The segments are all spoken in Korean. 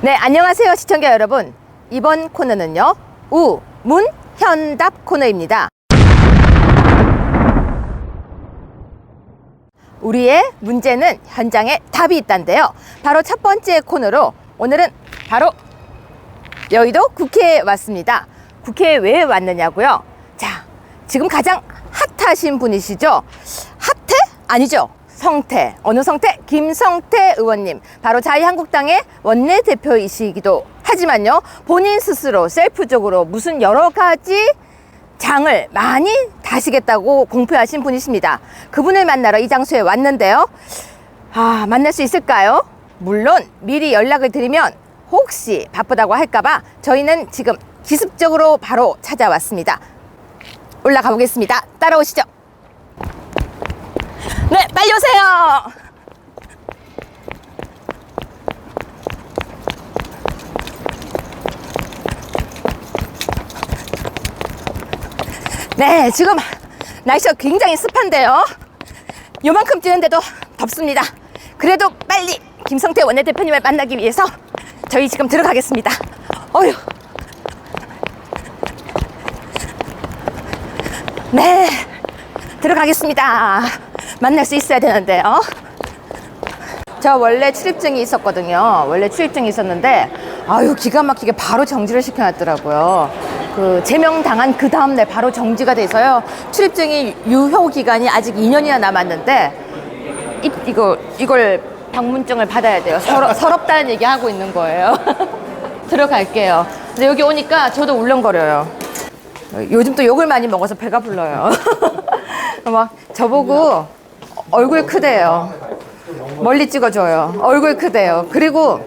네, 안녕하세요 시청자 여러분. 이번 코너는요 우문현답 코너입니다. 우리의 문제는 현장에 답이 있다인데요. 바로 첫 번째 코너로 오늘은 바로 여의도 국회에 왔습니다. 국회에 왜 왔느냐고요? 자, 지금 가장 핫하신 분이시죠? 핫해? 아니죠. 성태. 어느 성태? 김성태 의원님. 바로 자유한국당의 원내대표이시기도 하지만요, 본인 스스로 셀프적으로 무슨 여러 가지 장을 많이 다시겠다고 공표하신 분이십니다. 그분을 만나러 이 장소에 왔는데요. 만날 수 있을까요? 물론 미리 연락을 드리면 혹시 바쁘다고 할까봐 저희는 지금 기습적으로 바로 찾아왔습니다. 올라가 보겠습니다. 따라오시죠. 네, 빨리 오세요. 네, 지금 날씨가 굉장히 습한데요. 요만큼 뛰는데도 덥습니다. 그래도 빨리 김성태 원내대표님을 만나기 위해서 저희 지금 들어가겠습니다. 어휴. 네, 들어가겠습니다. 만날 수 있어야 되는데요. 저 원래 출입증이 있었거든요. 원래 출입증이 있었는데 기가 막히게 바로 정지를 시켜놨더라고요. 그 제명당한 그 다음날 바로 정지가 돼서요. 출입증이 유효 기간이 아직 2년이나 남았는데 이걸 방문증을 받아야 돼요. 서럽다는 얘기 하고 있는 거예요. 들어갈게요. 근데 여기 오니까 저도 울렁거려요. 요즘 또 욕을 많이 먹어서 배가 불러요. 막 저보고 얼굴 크대요. 멀리 찍어줘요. 얼굴 크대요. 그리고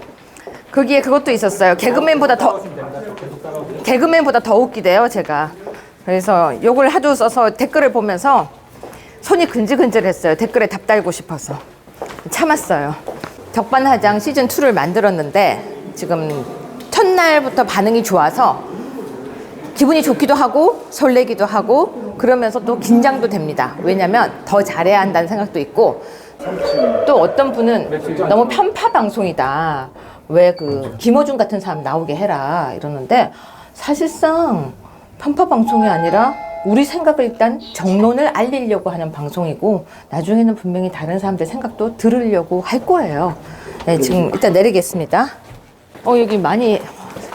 거기에 그것도 있었어요. 개그맨보다 더 웃기대요, 제가. 그래서 욕을 하도 써서 댓글을 보면서 손이 근질근질했어요. 댓글에 답 달고 싶어서. 참았어요. 적반하장 시즌2를 만들었는데 지금 첫날부터 반응이 좋아서 기분이 좋기도 하고 설레기도 하고 그러면서 또 긴장도 됩니다. 왜냐면 더 잘해야 한다는 생각도 있고, 또 어떤 분은 너무 편파 방송이다. 왜 그 김어준 같은 사람 나오게 해라 이러는데, 사실상 편파 방송이 아니라 우리 생각을 일단 정론을 알리려고 하는 방송이고, 나중에는 분명히 다른 사람들 생각도 들으려고 할 거예요. 네, 지금 일단 내리겠습니다. 여기 많이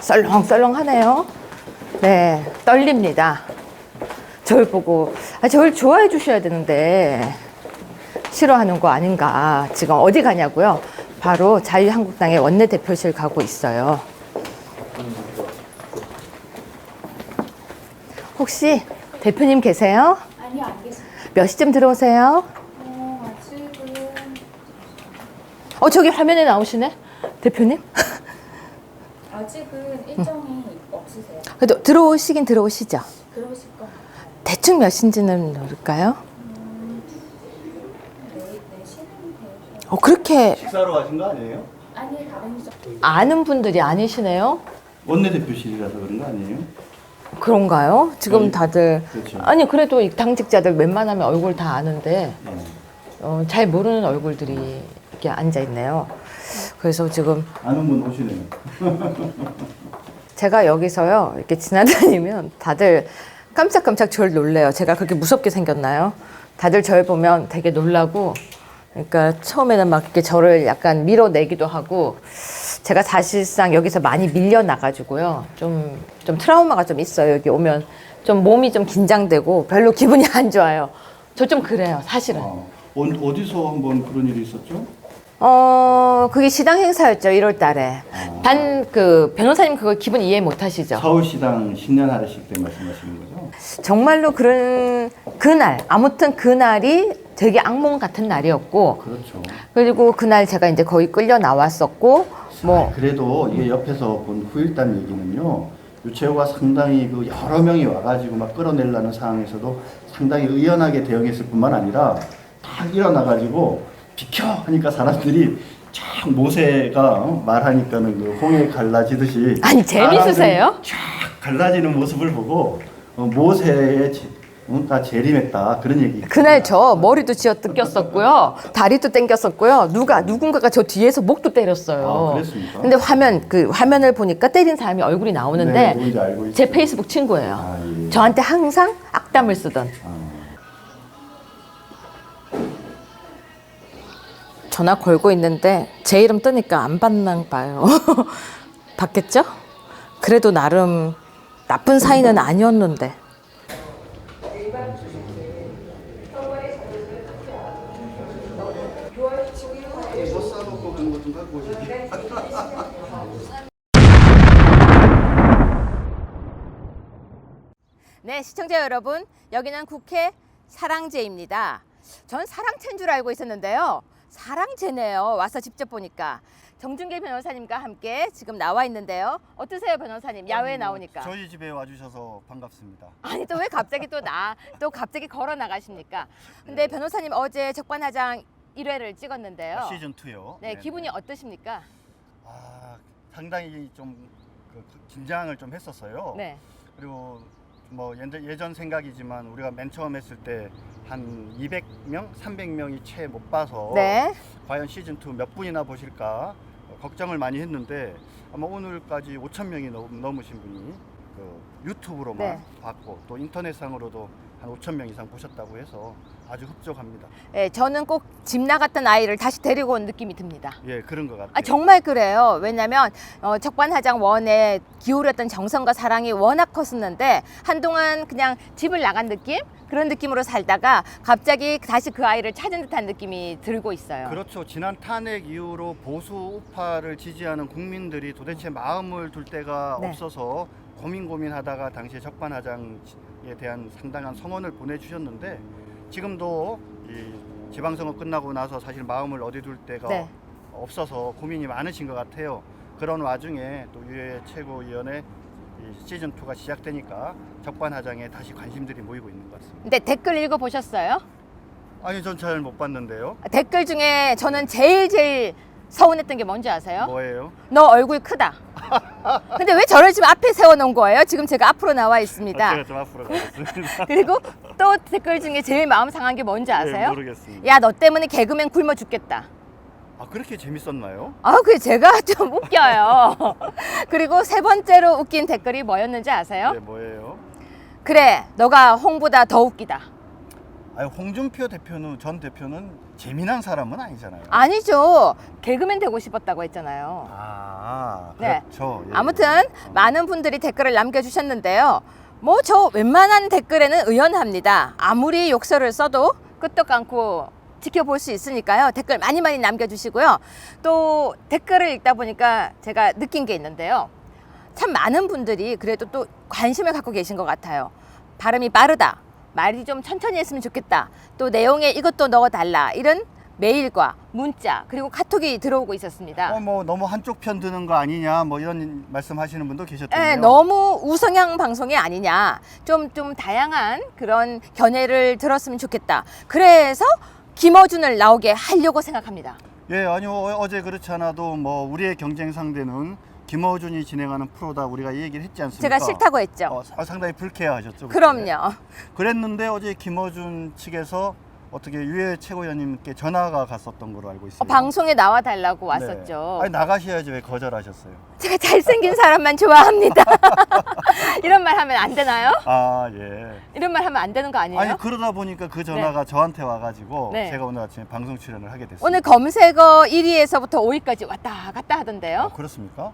썰렁썰렁하네요. 네, 떨립니다. 저를 보고 저를 좋아해 주셔야 되는데 싫어하는 거 아닌가. 지금 어디 가냐고요? 바로 자유한국당의 원내대표실 가고 있어요. 혹시 대표님 계세요? 아니요, 안 계세요. 몇 시쯤 들어오세요? 아직은. 저기 화면에 나오시네? 대표님? 아직은 일정이 없으세요? 그래도 들어오시긴 들어오시죠? 그러실 거. 대충 몇 시인지는 모를까요? 내시는 되죠. 그렇게 식사하러 가신 거 아니에요? 아니, 다른 점. 아는 분들이 아니시네요? 원내대표실이라서 그런 거 아니에요? 그런가요? 지금 다들 그렇죠. 아니 그래도 이 당직자들 웬만하면 얼굴 다 아는데 네. 잘 모르는 얼굴들이 이렇게 앉아 있네요. 그래서 지금 아는 분 오시네요. 제가 여기서요 이렇게 지나다니면 다들 깜짝깜짝 저를 놀래요. 제가 그렇게 무섭게 생겼나요? 다들 저를 보면 되게 놀라고, 그러니까 처음에는 막 이렇게 저를 약간 밀어내기도 하고, 제가 사실상 여기서 많이 밀려나가지고요. 좀 트라우마가 좀 있어요. 여기 오면 좀 몸이 좀 긴장되고 별로 기분이 안 좋아요. 저 좀 그래요, 사실은. 어디서 한번 그런 일이 있었죠? 그게 시당 행사였죠, 1월 달에. 그 변호사님 그거 기분 이해 못 하시죠? 서울시당 신년 하례식 때 말씀하시는 거죠? 정말로 그날, 아무튼 그날이 되게 악몽 같은 날이었고, 그렇죠. 그리고 그날 제가 이제 거의 끌려 나왔었고, 그래도 이게 옆에서 본 후일담 얘기는요, 유채호가 상당히 그 여러 명이 와가지고 막 끌어내려는 상황에서도 상당히 의연하게 대응했을 뿐만 아니라 딱 일어나가지고 비켜 하니까 사람들이 쫙 모세가 말하니까는 그 홍해 갈라지듯이, 아니 재밌으세요? 쫙 갈라지는 모습을 보고 모세의 다 재림했다 그런 얘기. 그날 저 머리도 쥐어 뜯겼었고요. 다리도 땡겼었고요. 누군가가 저 뒤에서 목도 때렸어요. 아, 그랬습니까? 근데 화면을 보니까 때린 사람이 얼굴이 나오는데 네, 누군지 알고 제 있어요. 페이스북 친구예요. 아, 예. 저한테 항상 악담을 쓰던. 전화 걸고 있는데 제 이름 뜨니까 안 받나 봐요. 받겠죠? 그래도 나름 나쁜 사이는 아니었는데. 네, 시청자 여러분, 여기는 국회 사랑제입니다. 전 사랑채인 줄 알고 있었는데요. 사랑제네요. 와서 직접 보니까. 정준길 변호사님과 함께 지금 나와 있는데요. 어떠세요, 변호사님? 야외에 나오니까. 저희 집에 와주셔서 반갑습니다. 아니, 또 왜 갑자기 또 갑자기 걸어 나가십니까? 근데 변호사님 어제 적반하장 1회를 찍었는데요. 시즌 2요. 네, 기분이 어떠십니까? 상당히 좀 긴장을 좀 했었어요. 네. 그리고 뭐 예전 생각이지만 우리가 맨 처음 했을 때 한 200명, 300명이 채 못 봐서 네. 과연 시즌 2 몇 분이나 보실까 걱정을 많이 했는데 아마 오늘까지 5,000명이 넘으신 분이 그 유튜브로만 네. 봤고 또 인터넷상으로도 한 5,000명 이상 보셨다고 해서 아주 흡족합니다. 네, 저는 꼭 집 나갔던 아이를 다시 데리고 온 느낌이 듭니다. 예, 그런 것 같아요. 정말 그래요. 왜냐하면 적반하장 원에 기울였던 정성과 사랑이 워낙 컸었는데 한동안 그냥 집을 나간 느낌? 그런 느낌으로 살다가 갑자기 다시 그 아이를 찾은 듯한 느낌이 들고 있어요. 그렇죠. 지난 탄핵 이후로 보수 우파를 지지하는 국민들이 도대체 마음을 둘 데가 네. 없어서 고민하다가 당시에 적반하장에 대한 상당한 성원을 보내주셨는데 지금도 이 지방선거 끝나고 나서 사실 마음을 어디 둘 데가 네. 없어서 고민이 많으신 것 같아요. 그런 와중에 또 유해 최고위원회 이 시즌2가 시작되니까 적반하장에 다시 관심들이 모이고 있는 것 같습니다. 근데 댓글 읽어보셨어요? 아니, 전 잘 못 봤는데요. 댓글 중에 저는 제일 서운했던 게 뭔지 아세요? 뭐예요? 너 얼굴 크다. 근데 왜 저를 지금 앞에 세워놓은 거예요? 지금 제가 앞으로 나와 있습니다. 제가 좀 앞으로 가겠습니다. 그리고 또 댓글 중에 제일 마음 상한 게 뭔지 아세요? 모르겠습니다. 야, 너 때문에 개그맨 굶어 죽겠다. 그렇게 재밌었나요? 그게 제가 좀 웃겨요. 그리고 세 번째로 웃긴 댓글이 뭐였는지 아세요? 네, 뭐예요? 그래, 너가 홍보다 더 웃기다. 홍준표 전 대표는 재미난 사람은 아니잖아요. 아니죠. 개그맨 되고 싶었다고 했잖아요. 그렇죠. 네. 예. 아무튼 많은 분들이 댓글을 남겨주셨는데요. 뭐 저 웬만한 댓글에는 의연합니다. 아무리 욕설을 써도 끄떡 않고 지켜볼 수 있으니까요. 댓글 많이 남겨주시고요. 또 댓글을 읽다 보니까 제가 느낀 게 있는데요. 참 많은 분들이 그래도 또 관심을 갖고 계신 것 같아요. 발음이 빠르다. 말이 좀 천천히 했으면 좋겠다. 또 내용에 이것도 넣어달라. 이런 메일과 문자 그리고 카톡이 들어오고 있었습니다. 뭐 너무 한쪽 편 드는 거 아니냐 뭐 이런 말씀하시는 분도 계셨던데요. 네, 너무 우성향 방송이 아니냐. 좀 다양한 그런 견해를 들었으면 좋겠다. 그래서 김어준을 나오게 하려고 생각합니다. 예, 아니요. 어제 그렇지 않아도 뭐 우리의 경쟁 상대는 김어준이 진행하는 프로다 우리가 이 얘기를 했지 않습니까? 제가 싫다고 했죠. 상당히 불쾌하셨죠. 그럼요. 그랬는데 어제 김어준 측에서 어떻게 유해 최고위원님께 전화가 갔었던 걸로 알고 있습니다. 방송에 나와 달라고 왔었죠. 네. 아니, 나가셔야지 왜 거절하셨어요? 제가 잘생긴 사람만 좋아합니다. 이런 말 하면 안 되나요? 예. 이런 말 하면 안 되는 거 아니에요? 아니, 그러다 보니까 그 전화가 저한테 와가지고 네. 제가 오늘 아침에 방송 출연을 하게 됐습니다. 오늘 검색어 1위에서부터 5위까지 왔다 갔다 하던데요. 그렇습니까?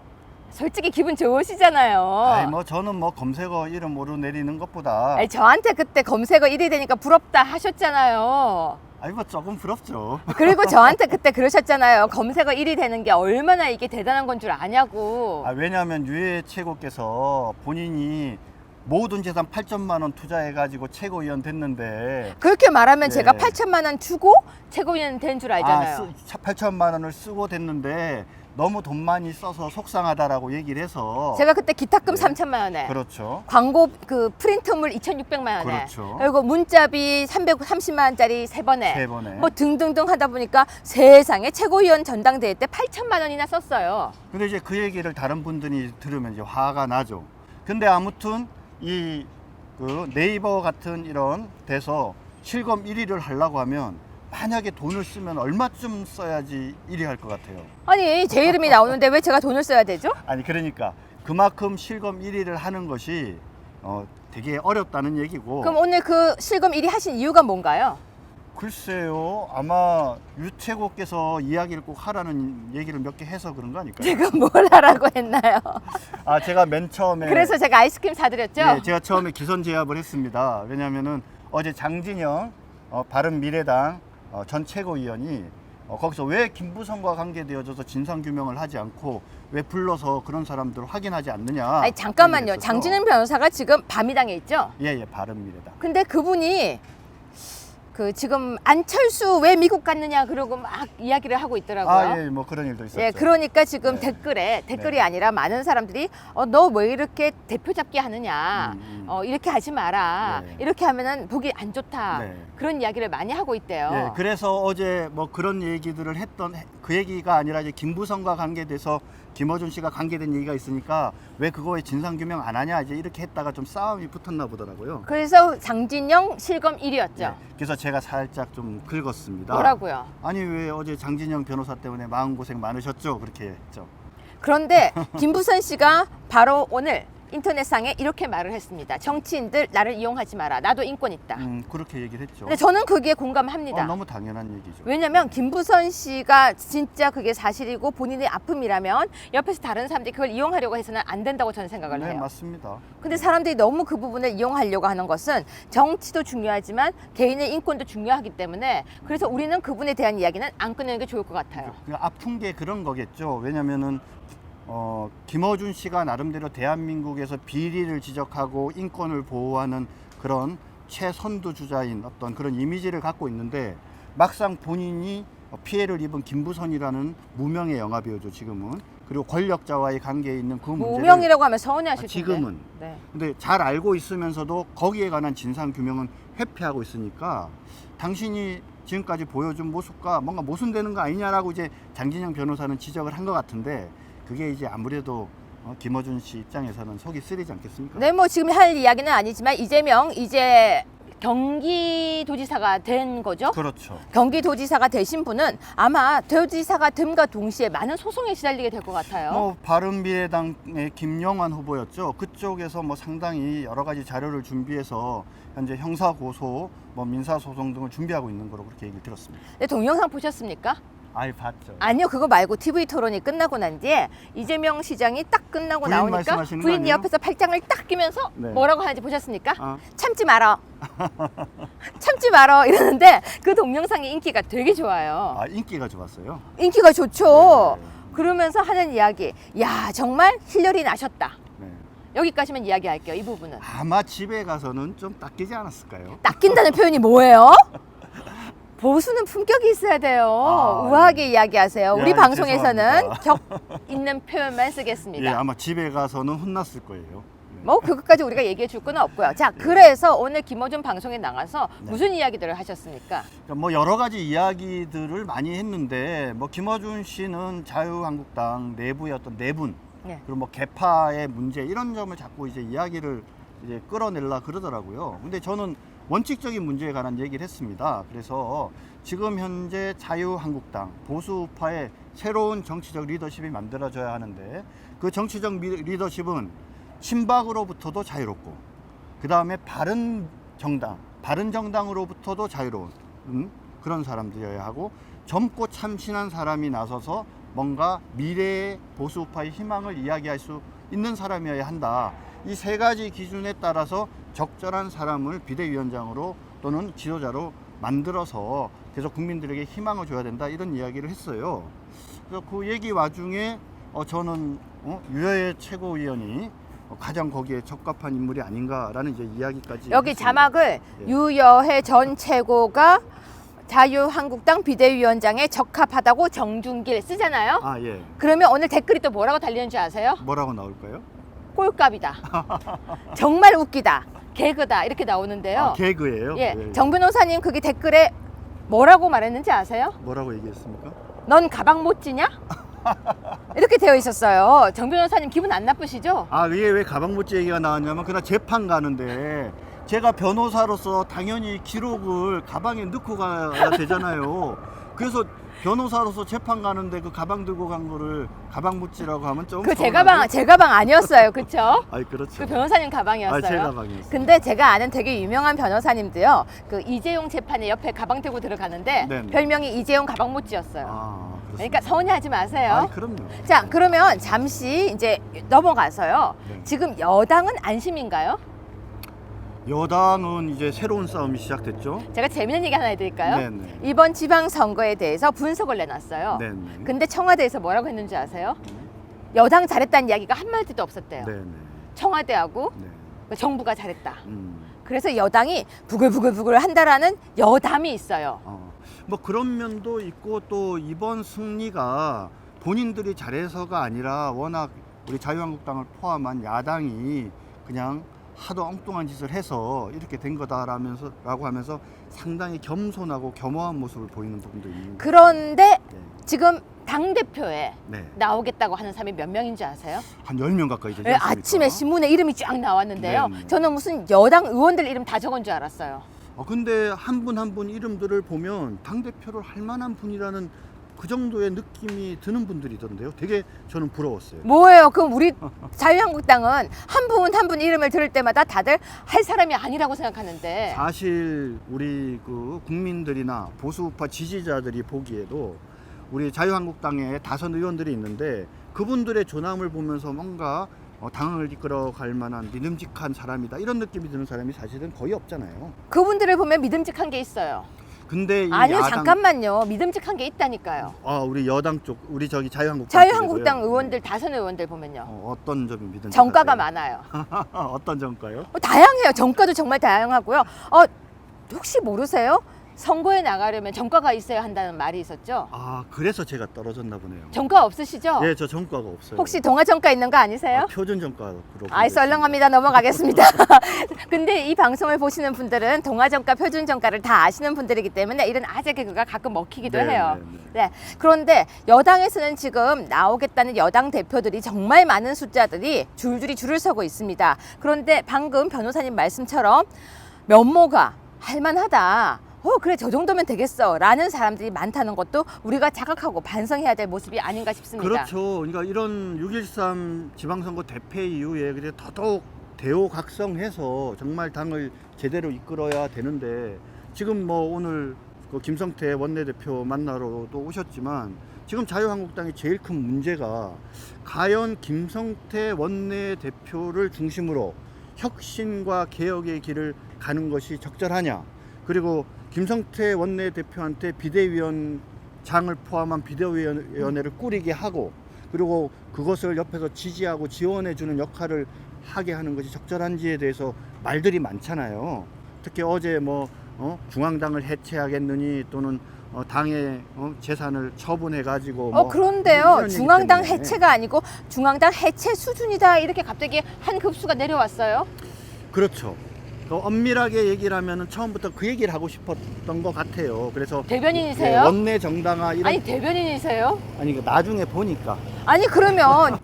솔직히 기분 좋으시잖아요. 뭐 저는 뭐 검색어 이름 오르내리는 것보다 저한테 그때 검색어 1위 되니까 부럽다 하셨잖아요. 뭐 조금 부럽죠. 그리고 저한테 그때 그러셨잖아요. 검색어 1위 되는 게 얼마나 이게 대단한 건 줄 아냐고. 왜냐하면 유해 최고께서 본인이 모든 재산 8천만 원 투자해가지고 최고위원 됐는데 그렇게 말하면 네. 제가 8천만 원 주고 최고위원 된 줄 알잖아요. 8천만 원을 쓰고 됐는데 너무 돈 많이 써서 속상하다라고 얘기를 해서 제가 그때 기탁금 네. 3천만 원에 그렇죠. 광고 그 프린트물 2,600만 원에 그렇죠. 그리고 문자비 330만 원짜리 세 번에 세 번에. 뭐 등등등 하다 보니까 세상에 최고위원 전당대회 때 8천만 원이나 썼어요. 근데 이제 그 얘기를 다른 분들이 들으면 이제 화가 나죠. 근데 아무튼 이 그 네이버 같은 이런 데서 실검 1위를 하려고 하면 만약에 돈을 쓰면 얼마쯤 써야지 1위 할 것 같아요? 아니 제 이름이 나오는데 왜 제가 돈을 써야 되죠? 아니 그러니까 그만큼 실검 1위를 하는 것이 되게 어렵다는 얘기고. 그럼 오늘 그 실검 1위 하신 이유가 뭔가요? 글쎄요, 아마 유채고께서 이야기를 꼭 하라는 얘기를 몇 개 해서 그런 거 아닐까요? 제가 뭘 하라고 했나요? 아, 제가 맨 처음에 그래서 제가 아이스크림 사드렸죠? 예, 제가 처음에 기선 제압을 했습니다. 왜냐하면은 어제 장진영 바른미래당 전 최고위원이 거기서 왜 김부선과 관계되어져서 진상규명을 하지 않고 왜 불러서 그런 사람들을 확인하지 않느냐. 아니 잠깐만요. 얘기를 했어서. 장진영 변호사가 지금 바미당에 있죠? 예, 바른미래당. 근데 그분이 그 지금 안철수 왜 미국 갔느냐 그러고 막 이야기를 하고 있더라고요. 아, 예, 뭐 그런 일도 있었죠. 예, 그러니까 지금 네. 댓글이 네. 아니라 많은 사람들이 너 왜 이렇게 대표 잡기 하느냐, 이렇게 하지 마라, 네. 이렇게 하면은 보기 안 좋다, 네. 그런 이야기를 많이 하고 있대요. 예, 그래서 어제 뭐 그런 얘기들을 했던 그 얘기가 아니라 이제 김부선과 관계돼서 김어준 씨가 관계된 얘기가 있으니까 왜 그거에 진상규명 안 하냐 이제 이렇게 했다가 좀 싸움이 붙었나 보더라고요. 그래서 장진영 실검 1위였죠. 예, 그래서 제가 살짝 좀 긁었습니다. 뭐라고요? 아니 왜 어제 장진영 변호사 때문에 마음고생 많으셨죠? 그렇게 했죠. 그런데 김부선 씨가 바로 오늘 인터넷상에 이렇게 말을 했습니다. 정치인들 나를 이용하지 마라. 나도 인권 있다. 그렇게 얘기를 했죠. 근데 저는 그게 공감합니다. 너무 당연한 얘기죠. 왜냐면 김부선 씨가 진짜 그게 사실이고 본인의 아픔이라면 옆에서 다른 사람들이 그걸 이용하려고 해서는 안 된다고 저는 생각을 네, 해요. 맞습니다. 근데 사람들이 너무 그 부분을 이용하려고 하는 것은 정치도 중요하지만 개인의 인권도 중요하기 때문에 그래서 우리는 그분에 대한 이야기는 안 꺼내는 게 좋을 것 같아요. 아픈 게 그런 거겠죠. 왜냐면은 김어준 씨가 나름대로 대한민국에서 비리를 지적하고 인권을 보호하는 그런 최선두 주자인 어떤 그런 이미지를 갖고 있는데 막상 본인이 피해를 입은 김부선이라는 무명의 영화배우죠 지금은. 그리고 권력자와의 관계에 있는 그 문제를 무명이라고 하면 서운해하실 텐데. 지금은. 네. 근데 잘 알고 있으면서도 거기에 관한 진상 규명은 회피하고 있으니까 당신이 지금까지 보여준 모습과 뭔가 모순되는 거 아니냐라고 이제 장진영 변호사는 지적을 한 것 같은데 그게 이제 아무래도 김어준 씨 입장에서는 속이 쓰리지 않겠습니까? 네, 뭐 지금 할 이야기는 아니지만 이재명 이제 경기도지사가 된 거죠. 그렇죠. 경기도지사가 되신 분은 아마 도지사가 됨과 동시에 많은 소송에 시달리게 될 것 같아요. 뭐 바른미래당의 김영환 후보였죠. 그쪽에서 뭐 상당히 여러 가지 자료를 준비해서 현재 형사 고소, 뭐 민사 소송 등을 준비하고 있는 거로 그렇게 얘기를 들었습니다. 네, 동영상 보셨습니까? 아예 봤죠. 아니요, 그거 말고 TV 토론이 끝나고 난 뒤에 이재명 시장이 딱 끝나고 부인 나오니까 말씀하시는 거 부인이 아니에요? 옆에서 팔짱을 딱 끼면서 네. 뭐라고 하는지 보셨습니까? 아. 참지 말어. 참지 말어 이러는데 그 동영상의 인기가 되게 좋아요. 아, 인기가 좋았어요. 인기가 좋죠. 네. 그러면서 하는 이야기, 야 정말 힐열이 나셨다. 네. 여기까지만 이야기할게요. 이 부분은. 아마 집에 가서는 좀 닦이지 않았을까요? 낚인다는 표현이 뭐예요? 보수는 품격이 있어야 돼요. 아, 우아하게 이야기하세요. 우리 예, 방송에서는 죄송합니다. 격 있는 표현만 쓰겠습니다. 예, 아마 집에 가서는 혼났을 거예요. 네. 뭐 그것까지 우리가 얘기해 줄 건 없고요. 자, 그래서 오늘 김어준 방송에 나가서 네. 무슨 이야기들을 하셨습니까? 그러니까 뭐 여러 가지 이야기들을 많이 했는데 뭐 김어준 씨는 자유한국당 내부의 어떤 내분 네. 그리고 뭐 개파의 문제 이런 점을 자꾸 이제 이야기를 이제 끌어내려 그러더라고요. 근데 저는 원칙적인 문제에 관한 얘기를 했습니다. 그래서 지금 현재 자유한국당 보수파의 새로운 정치적 리더십이 만들어져야 하는데 그 정치적 리더십은 친박으로부터도 자유롭고 그 다음에 바른 정당으로부터도 자유로운 그런 사람들이어야 하고 젊고 참신한 사람이 나서서 뭔가 미래의 보수파의 희망을 이야기할 수 있는 사람이어야 한다. 이 세 가지 기준에 따라서 적절한 사람을 비대위원장으로 또는 지도자로 만들어서 계속 국민들에게 희망을 줘야 된다 이런 이야기를 했어요. 그래서 그 얘기 와중에 저는 유여의 최고위원이 가장 거기에 적합한 인물이 아닌가라는 이제 이야기까지 여기 했습니다. 자막을 예. 유여해 전 최고가 자유한국당 비대위원장에 적합하다고 정준길 쓰잖아요. 아, 예. 그러면 오늘 댓글이 또 뭐라고 달리는 줄 아세요? 뭐라고 나올까요? 꼴값이다. 정말 웃기다. 개그다. 이렇게 나오는데요. 아, 개그예요? 예, 예, 예. 정 변호사님 거기 댓글에 뭐라고 말했는지 아세요? 뭐라고 얘기했습니까? 넌 가방 못 지냐? 이렇게 되어 있었어요. 정 변호사님 기분 안 나쁘시죠? 아, 이게 왜 가방 못지 얘기가 나왔냐면 그날 재판 가는데 제가 변호사로서 당연히 기록을 가방에 넣고 가야 되잖아요. 그래서 변호사로서 재판 가는데 그 가방 들고 간 거를 가방 묻지라고 하면 좀 그 제 서운한데? 가방 아니었어요. 그쵸? 아이 그렇죠. 그 변호사님 가방이었어요. 제 가방이었어요. 근데 제가 아는 되게 유명한 변호사님도요. 그 이재용 재판에 옆에 가방 들고 들어가는데 네네. 별명이 이재용 가방 못지였어요. 그렇습니다. 그러니까 서운해하지 마세요. 아이, 그럼요. 자, 그러면 잠시 이제 넘어가서요. 네. 지금 여당은 안심인가요? 여당은 이제 새로운 싸움이 시작됐죠. 제가 재밌는 얘기 하나 해드릴까요? 네네. 이번 지방선거에 대해서 분석을 내놨어요. 네네. 근데 청와대에서 뭐라고 했는지 아세요? 여당 잘했다는 이야기가 한마디도 없었대요. 네네. 청와대하고 네. 정부가 잘했다. 음. 그래서 여당이 부글부글 한다라는 여담이 있어요. 뭐 그런 면도 있고 또 이번 승리가 본인들이 잘해서가 아니라 워낙 우리 자유한국당을 포함한 야당이 그냥 하도 엉뚱한 짓을 해서 이렇게 된 거다라고 하면서 상당히 겸손하고 겸허한 모습을 보이는 부분도 있는 거예요. 그런데 네. 지금 당대표에 네. 나오겠다고 하는 사람이 몇 명인지 아세요? 한 10명 가까이 되지 네, 않습니까? 아침에 신문에 이름이 쫙 나왔는데요. 네, 네. 저는 무슨 여당 의원들 이름 다 적은 줄 알았어요. 근데 한 분 한 분 이름들을 보면 당대표를 할 만한 분이라는 그 정도의 느낌이 드는 분들이던데요. 되게 저는 부러웠어요. 뭐예요? 그럼 우리 자유한국당은 한 분 한 분 이름을 들을 때마다 다들 할 사람이 아니라고 생각하는데 사실 우리 그 국민들이나 보수우파 지지자들이 보기에도 우리 자유한국당에 다선 의원들이 있는데 그분들의 조남을 보면서 뭔가 당을 이끌어갈 만한 믿음직한 사람이다 이런 느낌이 드는 사람이 사실은 거의 없잖아요. 그분들을 보면 믿음직한 게 있어요. 근데 이 아니요, 야당, 잠깐만요. 믿음직한 게 있다니까요. 우리 여당 쪽 우리 저기 자유한국당 자유한국당 쪽이고요. 의원들 다선 의원들 보면요. 어떤 점이 믿음직하세요? 정가가 많아요. 어떤 정가요? 다양해요. 정가도 정말 다양하고요. 혹시 모르세요? 선거에 나가려면 정가가 있어야 한다는 말이 있었죠. 그래서 제가 떨어졌나 보네요. 정가 없으시죠? 예, 저 정가가 없어요. 혹시 동아 정가 있는 거 아니세요? 표준 정가로. 아이 썰렁합니다. 넘어가겠습니다. 근데 이 방송을 보시는 분들은 동아정가, 표준정가를 다 아시는 분들이기 때문에 이런 아재 개그가 가끔 먹히기도 네, 해요. 네, 네. 그런데 여당에서는 지금 나오겠다는 여당 대표들이 정말 많은 숫자들이 줄줄이 줄을 서고 있습니다. 그런데 방금 변호사님 말씀처럼 면모가 할만하다. 그래 저 정도면 되겠어 라는 사람들이 많다는 것도 우리가 자각하고 반성해야 될 모습이 아닌가 싶습니다. 그렇죠. 그러니까 이런 6.13 지방선거 대패 이후에 그래 더더욱 대호각성해서 정말 당을 제대로 이끌어야 되는데 지금 뭐 오늘 그 김성태 원내대표 만나러도 오셨지만 지금 자유한국당의 제일 큰 문제가 과연 김성태 원내대표를 중심으로 혁신과 개혁의 길을 가는 것이 적절하냐, 그리고 김성태 원내대표한테 비대위원장을 포함한 비대위원회를 꾸리게 하고 그리고 그것을 옆에서 지지하고 지원해주는 역할을 하게 하는 것이 적절한지에 대해서 말들이 많잖아요. 특히 어제 중앙당을 해체하겠느니 또는 당의 재산을 처분해가지고 그런데요 중앙당 해체가 아니고 중앙당 해체 수준이다 이렇게 갑자기 한 급수가 내려왔어요. 그렇죠. 엄밀하게 얘기를 하면 처음부터 그 얘기를 하고 싶었던 것 같아요. 그래서 대변인이세요? 원내 정당화 이런 아니 대변인이세요? 아니 나중에 보니까 아니 그러면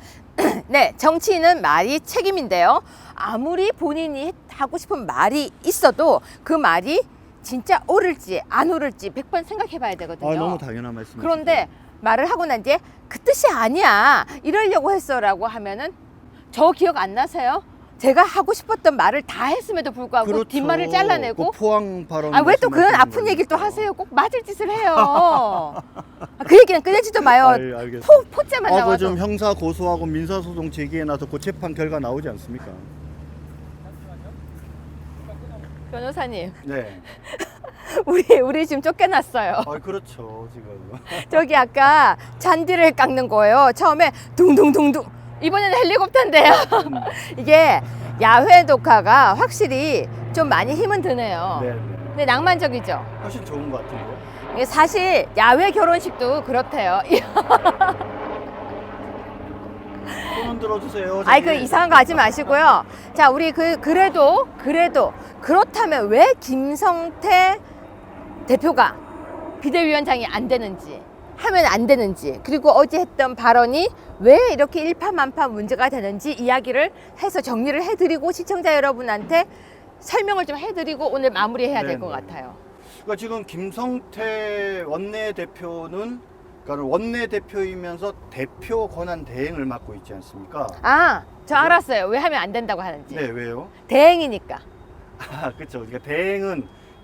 네 정치인은 말이 책임인데요. 아무리 본인이 하고 싶은 말이 있어도 그 말이 진짜 옳을지 안 옳을지 100번 생각해 봐야 되거든요. 너무 당연한 말씀이시죠. 그런데 말을 하고 난 뒤에 그 뜻이 아니야 이러려고 했어라고 하면은 저 기억 안 나세요? 제가 하고 싶었던 말을 다 했음에도 불구하고 그렇죠. 뒷말을 잘라내고 그 포항 발언 왜 또 그런 아픈 거니까. 얘기를 또 하세요? 꼭 맞을 짓을 해요. 그 얘기는 꺼내지도 마요. 알겠습니다. 포째만 나와도. 좀 형사 고소하고 민사 소송 제기해 놔서 그 재판 결과 나오지 않습니까? 변호사님, 네. 우리 지금 쫓겨났어요. 그렇죠 지금. 저기 아까 잔디를 깎는 거예요. 처음에 둥둥둥둥. 이번에는 헬리콥터인데요. 이게 야외 녹화가 확실히 좀 많이 힘은 드네요. 네. 근데 낭만적이죠. 훨씬 좋은 것 같은데요. 이게 사실 야외 결혼식도 그렇대요. 손 들어주세요. 그 이상한 거 하지 마시고요. 자, 우리 그래도 그렇다면 왜 김성태 대표가 비대위원장이 안 되는지, 하면 안 되는지, 그리고 어제 했던 발언이 왜 이렇게 일파만파 문제가 되는지 이야기를 해서 정리를 해드리고 시청자 여러분한테 설명을 좀 해드리고 오늘 마무리해야 될 것 네네. 같아요. 그러니까 지금 김성태 원내대표는 그러니까 원내대표이면서 대표 권한 대행을 맡고 있지 않습니까? 아, 저 알았어요. 왜 하면 안 된다고 하는지. 네, 왜요? 대행이니까. 아, 그렇죠. 그러니까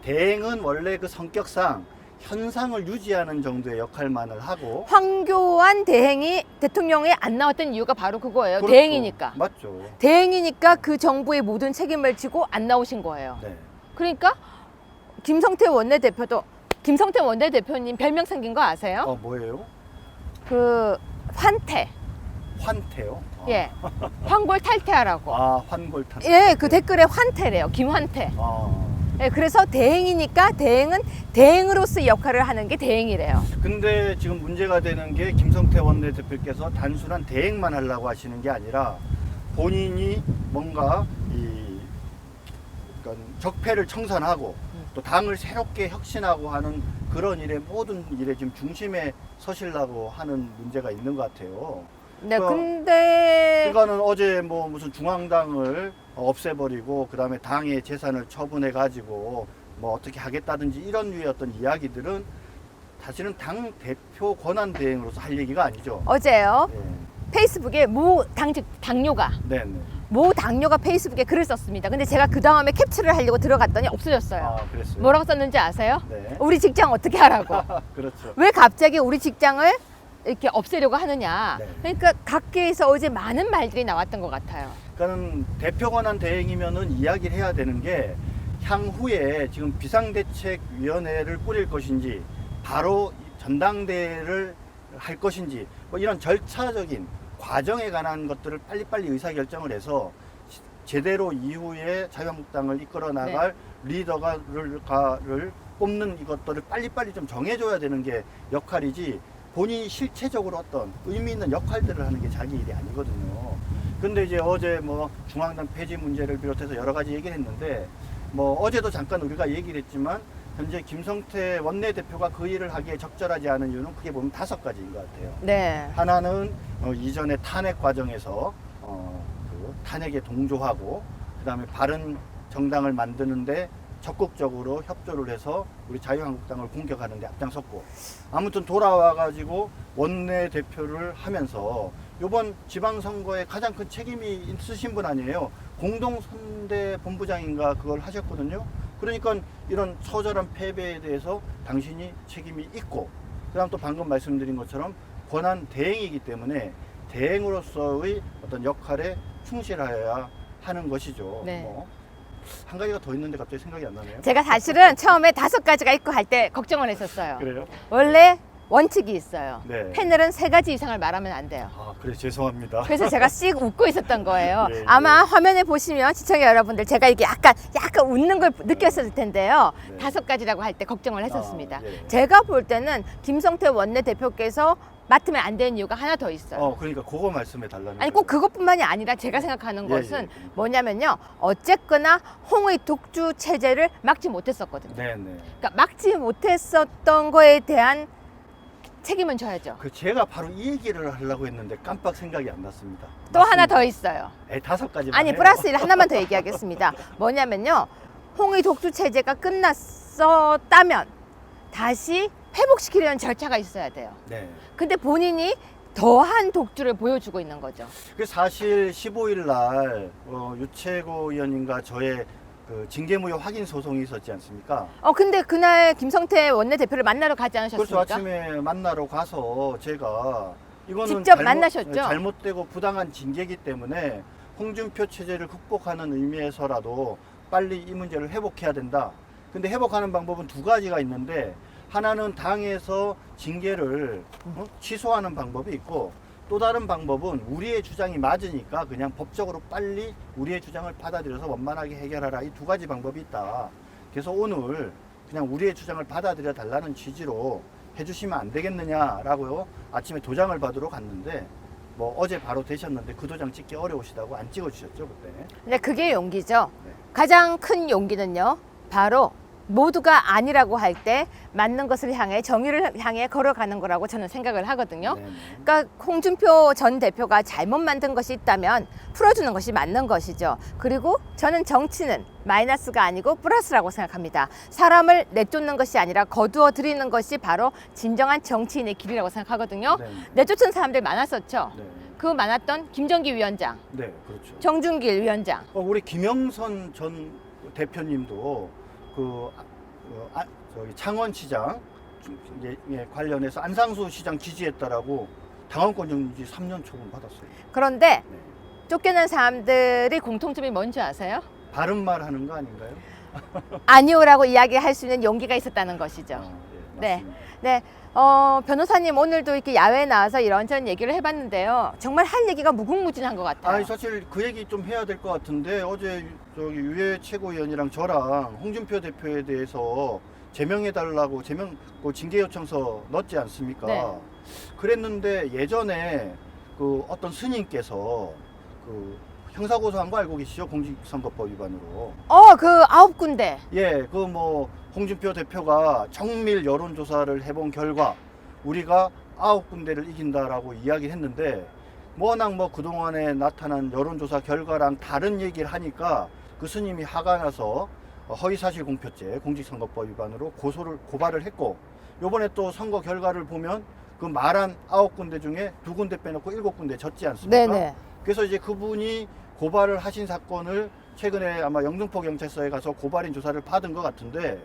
대행은 원래 그 성격상 현상을 유지하는 정도의 역할만을 하고 황교안 대행이 대통령에 안 나왔던 이유가 바로 그거예요. 그렇죠. 대행이니까. 맞죠. 대행이니까 그 정부의 모든 책임을 지고 안 나오신 거예요. 네. 그러니까 김성태 원내대표도 김성태 원내대표님 별명 생긴 거 아세요? 뭐예요? 그 환태. 환태요? 예. 황골 탈퇴하라고. 환골탄. 예, 그 댓글에 환태래요. 김환태. 아. 예, 그래서 대행이니까 대행은 대행으로서의 역할을 하는 게 대행이래요. 근데 지금 문제가 되는 게 김성태 원내대표께서 단순한 대행만 하려고 하시는 게 아니라 본인이 뭔가 그러니까 적폐를 청산하고 또 당을 새롭게 혁신하고 하는 그런 일에 모든 일에 지금 중심에 서시려고 하는 문제가 있는 것 같아요. 네, 그러니까 근데 그거는 어제 뭐 무슨 중앙당을 없애버리고 그 다음에 당의 재산을 처분해 가지고 뭐 어떻게 하겠다든지 이런 류의 어떤 이야기들은 사실은 당 대표 권한 대행으로서 할 얘기가 아니죠. 어제요. 네. 페이스북에 모 당뇨가 네. 모 당뇨가 페이스북에 글을 썼습니다. 근데 제가 그 다음에 캡처를 하려고 들어갔더니 없어졌어요. 그랬어요. 뭐라고 썼는지 아세요? 네. 우리 직장 어떻게 하라고. 그렇죠. 왜 갑자기 우리 직장을 이렇게 없애려고 하느냐. 네. 그러니까 각계에서 어제 많은 말들이 나왔던 것 같아요. 그러니까는 대표 권한 대행이면은 이야기를 해야 되는 게 향후에 지금 비상대책위원회를 꾸릴 것인지 바로 전당대회를 할 것인지 뭐 이런 절차적인 과정에 관한 것들을 빨리빨리 의사결정을 해서 제대로 이후에 자유한국당을 이끌어 나갈 리더가를 뽑는 이것들을 빨리빨리 좀 정해줘야 되는 게 역할이지 본인이 실체적으로 어떤 의미 있는 역할들을 하는 게 자기 일이 아니거든요. 근데 이제 어제 뭐 중앙당 폐지 문제를 비롯해서 여러 가지 얘기를 했는데 뭐 어제도 잠깐 우리가 얘기를 했지만 현재 김성태 원내대표가 그 일을 하기에 적절하지 않은 이유는 크게 보면 5가지인 것 같아요. 네. 하나는 이전에 탄핵 과정에서 그 탄핵에 동조하고 그다음에 바른 정당을 만드는데 적극적으로 협조를 해서 우리 자유한국당을 공격하는 데 앞장섰고 아무튼 돌아와 가지고 원내대표를 하면서 이번 지방선거에 가장 큰 책임이 있으신 분 아니에요. 공동선대 본부장인가 그걸 하셨거든요. 그러니까 이런 처절한 패배에 대해서 당신이 책임이 있고 그다음 또 방금 말씀드린 것처럼 권한 대행이기 때문에 대행으로서의 어떤 역할에 충실하여야 하는 것이죠. 네. 한 가지가 더 있는데 갑자기 생각이 안 나네요. 제가 사실은 처음에 5가지가 있고 할 때 걱정을 했었어요. 그래요? 원래 원칙이 있어요. 네. 패널은 3가지 이상을 말하면 안 돼요. 그래 죄송합니다. 그래서 제가 씩 웃고 있었던 거예요. 네, 아마 화면에 보시면 시청자 여러분들 제가 이게 약간 웃는 걸 느꼈을 텐데요. 네. 5가지라고 할 때 걱정을 했었습니다. 예. 제가 볼 때는 김성태 원내대표께서 맡으면 안 되는 이유가 하나 더 있어요. 그러니까 그거 말씀해 달라는 아니 꼭 그것뿐만이 아니라 제가 생각하는 예, 것은 예. 뭐냐면요. 어쨌거나 홍의 독주 체제를 막지 못했었거든요. 네네. 그러니까 막지 못했었던 거에 대한 책임은 져야죠. 제가 바로 이 얘기를 하려고 했는데 깜빡 생각이 안 났습니다. 또 하나 더 있어요. 5가지만 아니 해요. 플러스 1 하나만 더 얘기하겠습니다. 뭐냐면요. 홍의 독주 체제가 끝났었다면 다시 회복시키려는 절차가 있어야 돼요. 네. 근데 본인이 더한 독주를 보여주고 있는 거죠. 그 사실 15일 날 유채고 의원님과 저의 그 징계무효 확인 소송이 있었지 않습니까? 근데 그날 김성태 원내대표를 만나러 가지 않으셨습니까? 그렇죠. 아침에 만나러 가서 제가 이거는 직접 만나셨죠? 잘못되고 부당한 징계이기 때문에 홍준표 체제를 극복하는 의미에서라도 빨리 이 문제를 회복해야 된다. 근데 회복하는 방법은 2가지가 있는데 하나는 당에서 징계를 취소하는 방법이 있고 또 다른 방법은 우리의 주장이 맞으니까 그냥 법적으로 빨리 우리의 주장을 받아들여서 원만하게 해결하라. 이 2가지 방법이 있다. 그래서 오늘 그냥 우리의 주장을 받아들여 달라는 취지로 해주시면 안 되겠느냐라고요. 아침에 도장을 받으러 갔는데 뭐 어제 바로 되셨는데 그 도장 찍기 어려우시다고 안 찍어주셨죠 그때. 근데 그게 용기죠. 네. 가장 큰 용기는요. 바로 모두가 아니라고 할 때 맞는 것을 향해 정의를 향해 걸어가는 거라고 저는 생각을 하거든요. 네네. 그러니까 홍준표 전 대표가 잘못 만든 것이 있다면 풀어주는 것이 맞는 것이죠. 그리고 저는 정치는 마이너스가 아니고 플러스라고 생각합니다. 사람을 내쫓는 것이 아니라 거두어 들이는 것이 바로 진정한 정치인의 길이라고 생각하거든요. 네네. 내쫓은 사람들 많았었죠. 네. 그 많았던 김정기 위원장, 네, 그렇죠. 정준길 위원장. 우리 김영선 전 대표님도 저기 창원시장 관련해서 안상수 시장 지지했다라고 당원권정지 3년 처분 받았어요. 그런데 네. 쫓겨난 사람들이 공통점이 뭔지 아세요? 바른 말 하는 거 아닌가요? 아니오라고 이야기할 수 있는 용기가 있었다는 것이죠. 네, 네. 맞습니다. 네, 변호사님 오늘도 이렇게 야외에 나와서 이런저런 얘기를 해봤는데요. 정말 할 얘기가 무궁무진한 것 같아요. 아니 사실 그 얘기 좀 해야 될 것 같은데 어제 저기 유해 최고위원이랑 저랑 홍준표 대표에 대해서 제명해달라고 징계 요청서 넣었지 않습니까? 네. 그랬는데 예전에 그 어떤 스님께서 그 형사고소한 거 알고 계시죠? 공직선거법 위반으로. 그 9군데. 예, 그 뭐 홍준표 대표가 정밀 여론조사를 해본 결과 우리가 9군데를 이긴다라고 이야기를 했는데 워낙 뭐 그동안에 나타난 여론조사 결과랑 다른 얘기를 하니까 그 스님이 화가 나서 허위사실 공표죄 공직선거법 위반으로 고발을 했고 요번에 또 선거 결과를 보면 그 말한 9군데 중에 2군데 빼놓고 7군데 졌지 않습니까? 네네. 그래서 이제 그분이 고발을 하신 사건을 최근에 아마 영등포 경찰서에 가서 고발인 조사를 받은 것 같은데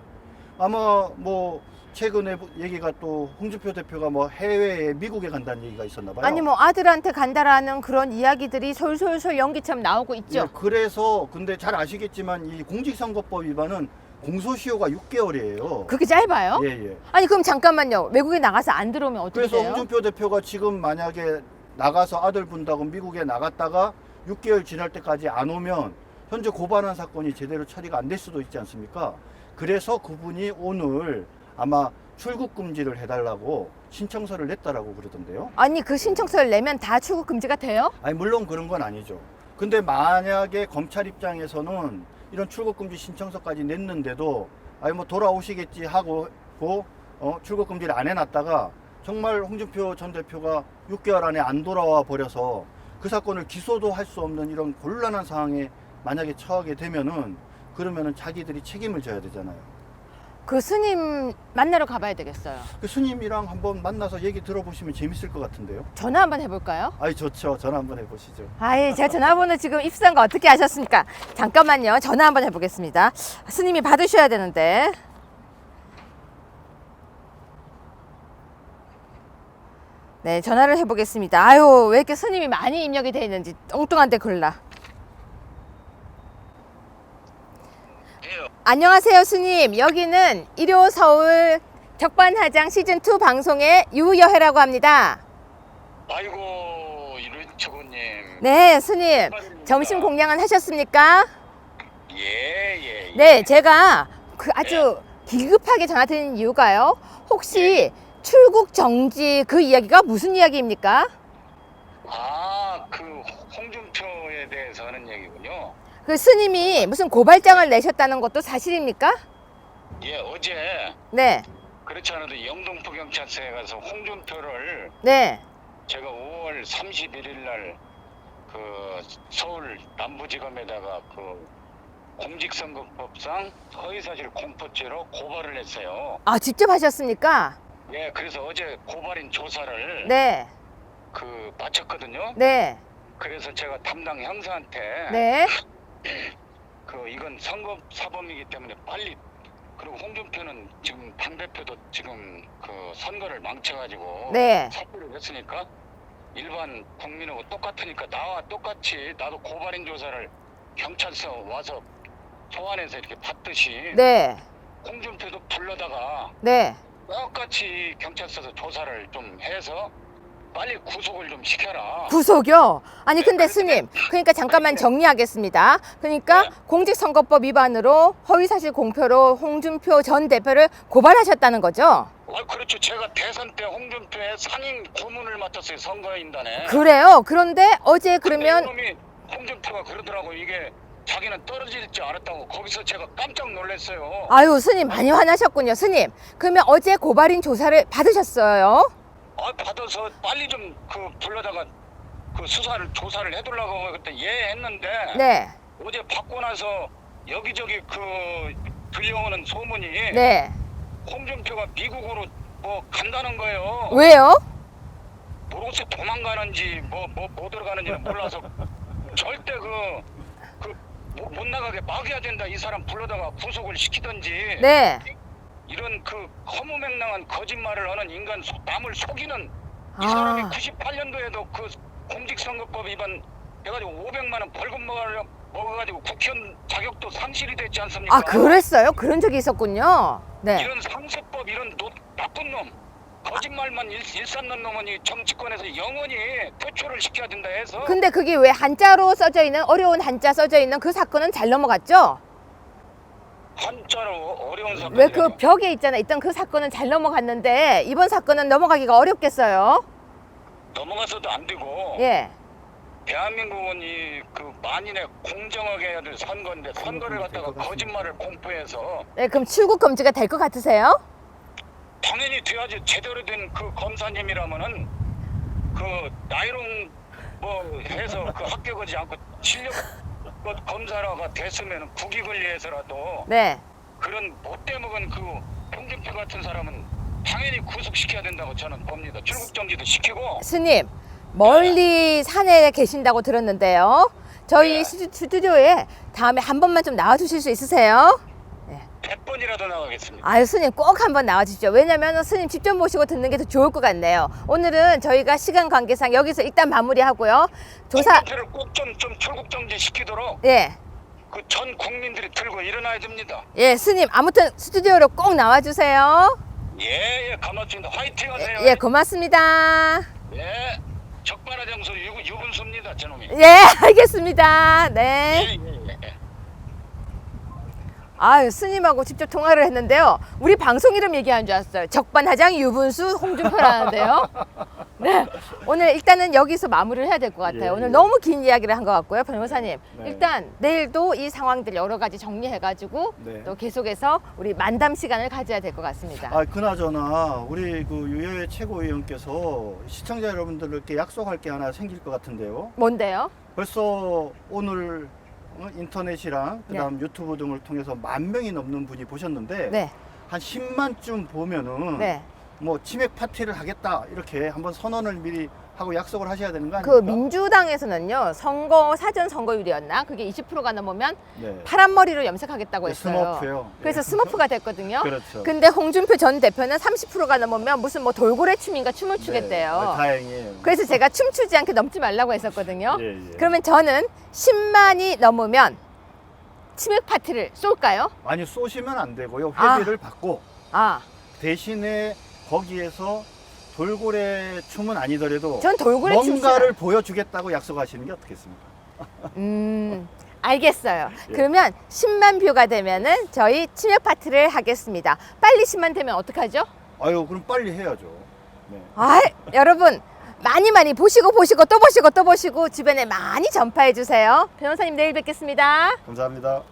아마 뭐 최근에 얘기가 또 홍준표 대표가 뭐 해외에 미국에 간다는 얘기가 있었나 봐요. 아니 뭐 아들한테 간다라는 그런 이야기들이 솔솔솔 연기처럼 나오고 있죠. 예, 그래서 근데 잘 아시겠지만 이 공직선거법 위반은 공소시효가 6개월이에요. 그렇게 짧아요? 예, 예. 아니 그럼 잠깐만요. 외국에 나가서 안 들어오면 어떻게 그래서 돼요? 홍준표 대표가 지금 만약에 나가서 아들 본다고 미국에 나갔다가 6개월 지날 때까지 안 오면 현재 고발한 사건이 제대로 처리가 안 될 수도 있지 않습니까? 그래서 그분이 오늘 아마 출국 금지를 해달라고 신청서를 냈다라고 그러던데요. 아니 그 신청서를 내면 다 출국 금지가 돼요? 아니 물론 그런 건 아니죠. 근데 만약에 검찰 입장에서는 이런 출국 금지 신청서까지 냈는데도 아니 뭐 돌아오시겠지 하고 출국 금지를 안 해놨다가 정말 홍준표 전 대표가 6개월 안에 안 돌아와 버려서 그 사건을 기소도 할 수 없는 이런 곤란한 상황에 만약에 처하게 되면은 그러면은 자기들이 책임을 져야 되잖아요. 그 스님 만나러 가봐야 되겠어요. 그 스님이랑 한번 만나서 얘기 들어보시면 재밌을 것 같은데요. 전화 한번 해볼까요? 아이 좋죠. 전화 한번 해보시죠. 아예 제가 전화번호 지금 입수한 거 어떻게 하셨습니까? 잠깐만요. 전화 한번 해보겠습니다. 스님이 받으셔야 되는데. 네, 전화를 해보겠습니다. 아유, 왜 이렇게 스님이 많이 입력이 돼 있는지 엉뚱한 데 걸라. 안녕하세요, 스님. 여기는 일요 서울 적반하장 시즌2 방송의 유여혜라고 합니다. 아이고 이루초고님. 네, 스님. 점심 공양은 하셨습니까? 예. 네, 제가 그 아주 기급하게 전화 드린 이유가요. 혹시 출국 정지 그 이야기가 무슨 이야기입니까? 그 홍준표에 대해서 하는 얘기군요. 그 스님이 무슨 고발장을 내셨다는 것도 사실입니까? 예, 어제 네, 그렇지 않아도 영등포 경찰서에 가서 홍준표를 네. 제가 5월 31일 날 그 서울 남부지검에다가 그 공직선거법상 허위사실 공표죄로 고발을 했어요. 아, 직접 하셨습니까? 예, 그래서 어제 고발인 조사를 네, 그 마쳤거든요. 네, 그래서 제가 담당 형사한테 네. 이건 선거 사범이기 때문에 빨리, 그리고 홍준표는 지금 당대표도 지금 그 선거를 망쳐가지고 네. 사퇴를 했으니까 일반 국민하고 똑같으니까 나와 똑같이 나도 고발인 조사를 경찰서 와서 소환해서 이렇게 받듯이 네, 홍준표도 불러다가 네. 똑같이 경찰서에서 조사를 좀 해서 빨리 구속을 좀 시켜라. 구속이요? 아니 근데 네, 스님, 그러니까 잠깐만 정리하겠습니다. 그러니까 네. 공직선거법 위반으로 허위사실 공표로 홍준표 전 대표를 고발하셨다는 거죠? 그렇죠. 제가 대선 때 홍준표의 상임 고문을 맡았어요. 선거인단에. 그래요? 그런데 어제 그러면 근데 이놈이 홍준표가 그러더라고. 이게 자기는 떨어질 줄 알았다고 거기서 제가 깜짝 놀랐어요. 아유, 스님 많이 화나셨군요. 스님, 그러면 어제 고발인 조사를 받으셨어요? 받아서 빨리 좀 불러다가 조사를 해달라고 그때 했는데 네. 어제 받고 나서 여기저기 들려오는 소문이 네. 홍준표가 미국으로 뭐 간다는 거예요. 왜요? 모르겠어, 도망가는지 뭐 들어가는지는 몰라서 절대 못 나가게 막아야 된다. 이 사람 불러다가 구속을 시키든지. 네. 이런 허무맹랑한 거짓말을 하는 인간, 남을 속이는 이 사람이 아. 98년도에도 공직선거법 위반 해가지고 500만 원 벌금 먹어가지고 국회의원 자격도 상실이 됐지 않습니까? 아, 그랬어요? 그런 적이 있었군요. 네. 이런 상습법, 이런 나쁜 놈, 거짓말만 일삼는 놈은 이 정치권에서 영원히 퇴출을 시켜야 된다 해서. 근데 그게 왜 한자로 써져 있는, 어려운 한자 써져 있는 그 사건은 잘 넘어갔죠? 한자로 어려운 사건. 왜 그 벽에 있던 그 사건은 잘 넘어갔는데 이번 사건은 넘어가기가 어렵겠어요? 넘어가서도 안 되고. 예. 대한민국은 만인의 공정하게 해야 될 선거인데 선거를 갖다가 거짓말을 공포해서. 네, 그럼 출국 금지가 될 것 같으세요? 당연히 돼야지. 제대로 된 검사님이라면은 나이롱 해서 합격하지 않고 실력 검사라가 됐으면 국익을 위해서라도 네. 그런 못돼 먹은 홍준표 같은 사람은 당연히 구속시켜야 된다고 저는 봅니다. 출국 정지도 시키고. 스님, 멀리 산에 계신다고 들었는데요. 저희 네. 스튜디오에 다음에 한 번만 좀 나와주실 수 있으세요? 100번이라도 나가겠습니다. 아유, 스님 꼭 한번 나와주십시오. 왜냐면 스님 직접 모시고 듣는 게 더 좋을 것 같네요. 오늘은 저희가 시간 관계상 여기서 일단 마무리하고요. 조사. 홍준표를 꼭 좀 출국 정지 시키도록 예. 전 국민들이 들고 일어나야 됩니다. 예, 스님 아무튼 스튜디오로 꼭 나와주세요. 예, 고맙습니다. 화이팅 하세요. 예, 고맙습니다. 예, 적반하장소 유분수입니다, 저놈이. 예, 알겠습니다. 네. 예. 아유, 스님하고 직접 통화를 했는데요. 우리 방송 이름 얘기하는 줄 알았어요. 적반하장 유분수 홍준표라는데요. 네, 오늘 일단은 여기서 마무리를 해야 될 것 같아요. 예, 오늘 예. 너무 긴 이야기를 한 것 같고요. 변호사님, 네. 일단 내일도 이 상황들 여러 가지 정리해가지고 네. 또 계속해서 우리 만담 시간을 가져야 될 것 같습니다. 그나저나 우리 유여의 최고위원께서 시청자 여러분들께 약속할 게 하나 생길 것 같은데요. 뭔데요? 벌써 오늘 인터넷이랑 그다음 유튜브 등을 통해서 10,000명이 넘는 분이 보셨는데 네. 한 10만쯤 보면은 네. 뭐 치맥 파티를 하겠다 이렇게 한번 선언을 미리 하고 약속을 하셔야 되는 거 아닙니까? 그 민주당에서는요, 사전 선거율이었나? 그게 20%가 넘으면 네. 파란 머리로 염색하겠다고 네, 했어요. 스머프요. 그래서 스머프가 됐거든요. 그렇죠. 근데 홍준표 전 대표는 30%가 넘으면 무슨 돌고래 춤인가 춤을 네. 추겠대요. 다행이에요. 그래서 제가 춤추지 않게 넘지 말라고 했었거든요. 예, 예. 그러면 저는 10만이 넘으면 치맥 파티를 쏠까요? 아니 쏘시면 안 되고요. 아. 회비를 받고 아, 대신에 거기에서 돌고래 춤은 아니더라도 전 돌고래 뭔가를 춤추는. 보여주겠다고 약속하시는 게 어떻겠습니까? 알겠어요. 예. 그러면 10만 뷰가 되면은 저희 치맥 파티를 하겠습니다. 빨리 10만 되면 어떡하죠? 아유 그럼 빨리 해야죠. 네. 아, 여러분 많이 보시고 또 보시고 주변에 많이 전파해 주세요. 변호사님 내일 뵙겠습니다. 감사합니다.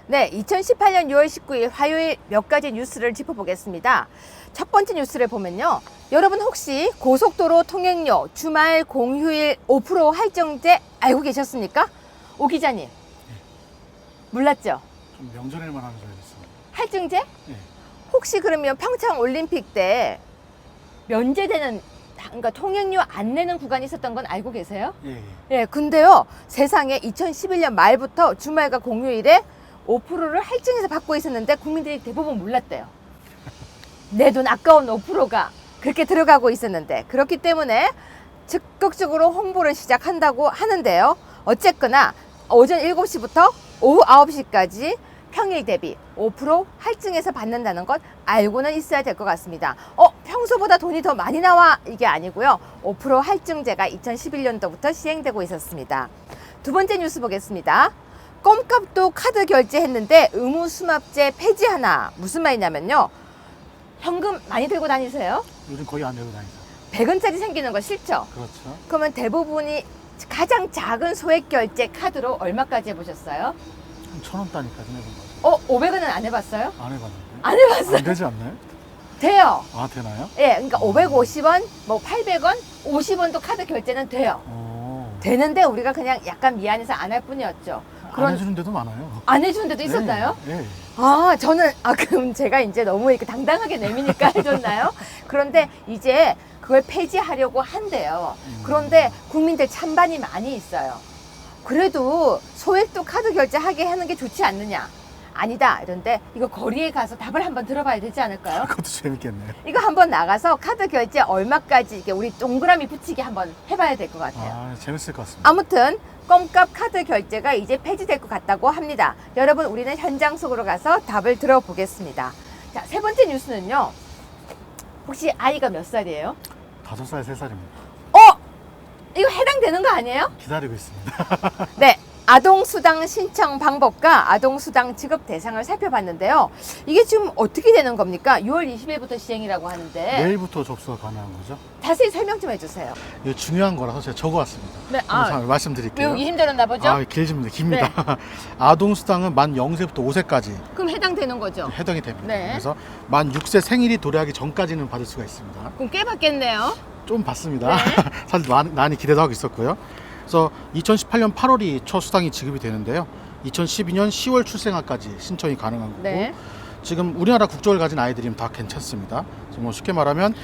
네, 2018년 6월 19일 화요일 몇 가지 뉴스를 짚어보겠습니다. 첫 번째 뉴스를 보면요. 여러분 혹시 고속도로 통행료 주말 공휴일 5% 할증제 알고 계셨습니까? 오 기자님. 몰랐죠? 좀 명절에만 하는 줄 알았어요. 할증제? 예. 혹시 그러면 평창 올림픽 때 면제되는, 그러니까 통행료 안 내는 구간이 있었던 건 알고 계세요? 예. 네, 근데요, 세상에 2011년 말부터 주말과 공휴일에 5%를 할증해서 받고 있었는데 국민들이 대부분 몰랐대요. 내 돈 아까운 5%가 그렇게 들어가고 있었는데, 그렇기 때문에 적극적으로 홍보를 시작한다고 하는데요. 어쨌거나 오전 7시부터 오후 9시까지 평일 대비 5% 할증해서 받는다는 것 알고는 있어야 될 것 같습니다. 평소보다 돈이 더 많이 나와, 이게 아니고요. 5% 할증제가 2011년도부터 시행되고 있었습니다. 두 번째 뉴스 보겠습니다. 껌값도 카드 결제했는데 의무 수납제 폐지하나. 무슨 말이냐면요, 현금 많이 들고 다니세요? 요즘 거의 안 들고 다니죠. 100원짜리 생기는 거 싫죠? 그렇죠. 그러면 대부분이 가장 작은 소액 결제 카드로 얼마까지 해보셨어요? 한 1,000원 단위까지 해본 거죠. 500원은 안 해봤어요? 안 해봤는데. 안 해봤어요? 안 되지 않나요? 돼요. 아, 되나요? 예, 그러니까 550원, 뭐 800원, 50원도 카드 결제는 돼요. 되는데 우리가 그냥 약간 미안해서 안 할 뿐이었죠. 안 해주는 데도 많아요. 안 해주는 데도 있었나요? 네. 네. 그럼 제가 이제 너무 이렇게 당당하게 내미니까 해줬나요? 그런데 이제 그걸 폐지하려고 한대요. 그런데 국민들 찬반이 많이 있어요. 그래도 소액도 카드 결제하게 하는 게 좋지 않느냐? 아니다. 이런데 이거 거리에 가서 답을 한번 들어봐야 되지 않을까요? 그것도 재밌겠네요. 이거 한번 나가서 카드 결제 얼마까지 이게 우리 동그라미 붙이기 한번 해봐야 될 것 같아요. 아, 재밌을 것 같습니다. 아무튼 껌값 카드 결제가 이제 폐지될 것 같다고 합니다. 여러분, 우리는 현장 속으로 가서 답을 들어보겠습니다. 자, 세 번째 뉴스는요. 혹시 아이가 몇 살이에요? 5살, 3살입니다. 이거 해당되는 거 아니에요? 기다리고 있습니다. 네. 아동수당 신청 방법과 아동수당 지급 대상을 살펴봤는데요. 이게 지금 어떻게 되는 겁니까? 6월 20일부터 시행이라고 하는데 내일부터 접수가 가능한 거죠? 자세히 설명 좀 해주세요. 이거 중요한 거라서 제가 적어왔습니다. 네, 한번 말씀드릴게요. 외우기 힘들었나 보죠? 아, 깁니다. 아동수당은 만 0세부터 5세까지 그럼 해당되는 거죠? 해당이 됩니다. 네. 그래서 만 6세 생일이 도래하기 전까지는 받을 수가 있습니다. 그럼 꽤 받겠네요. 좀 받습니다. 네. 사실 많이 기대도 하고 있었고요. 그래서 2018년 8월이 첫 수당이 지급이 되는데요. 2012년 10월 출생아까지 신청이 가능한 거고 네. 지금 우리나라 국적을 가진 아이들이면 다 괜찮습니다. 뭐 쉽게 말하면